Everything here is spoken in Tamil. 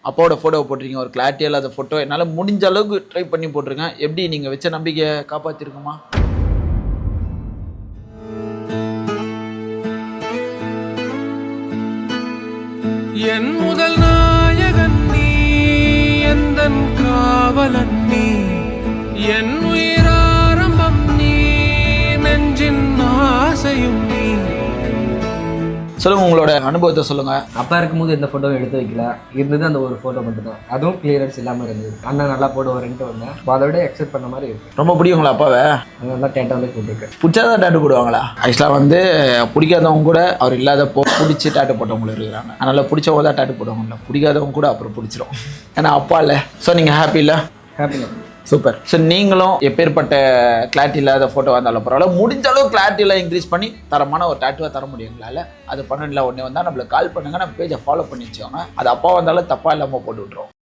அப்பாவோட ஃபோட்டோவை போட்டிருக்கீங்க, ஒரு கிளாரிட்டியாக இல்லாத ஃபோட்டோ. என்னால் முடிஞ்ச அளவுக்கு ட்ரை பண்ணி போட்டிருக்கேன். எப்படி நீங்கள் வச்ச நம்பிக்கை காப்பாற்றிருக்குமா? என் முதல் நாயகன் நீ, எந்தன் காவலன் நீ, என் உயிராரம்பம் நீ, நெஞ்சின் ஆசையும் நீ. சொல்லுங்கள், உங்களோட அனுபவத்தை சொல்லுங்கள். அப்பா இருக்கும்போது எந்த ஃபோட்டோவும் எடுத்து வைக்கல, இருந்தது அந்த ஒரு ஃபோட்டோ மட்டும் தான். அதுவும் கிளியரன்ஸ் இல்லாமல் இருந்தது. அண்ணன் நல்லா போடுவாருன்ட்டு வந்தேன். அதை விட எக்ஸெப்ட் பண்ண மாதிரி இருக்கு. ரொம்ப பிடிக்குங்களா அப்பாவை? நல்லா டேட்டாவே போட்டிருக்கேன். பிடிச்சாதான் டேட்டு போடுவாங்களா? ஆக்சுவலாக வந்து பிடிக்காதவங்க கூட அவர் இல்லாதப்போ பிடிச்சி டேட்டு போட்டவங்களும் இருக்கிறாங்க. அதனால் பிடிச்சவங்க தான் டேட்டு போடுவாங்கல்ல, பிடிக்காதவங்க கூட அப்புறம் பிடிச்சிரும். ஏன்னா அப்பா இல்லை. ஸோ நீங்கள் ஹாப்பி இல்லை? ஹாப்பிங்க. சூப்பர். ஸோ நீங்களும் எப்பேற்பட்ட கிளாரிட்டி இல்லாத ஃபோட்டோ வந்தாலும் பரவாயில்ல, முடிஞ்ச அளவு கிளாரிட்டியெல்லாம் இன்க்ரீஸ் பண்ணி தரமான ஒரு டேட்டுவாக தர முடியுங்களால அது பண்ணல. உடனே வந்தால் நம்மளுக்கு கால் பண்ணுங்கள், நம்ம பேஜை ஃபாலோ பண்ணி வச்சோங்க. அது அப்பா வந்தாலும் தப்பாக இல்லாமல் போட்டு விட்ருவோம்.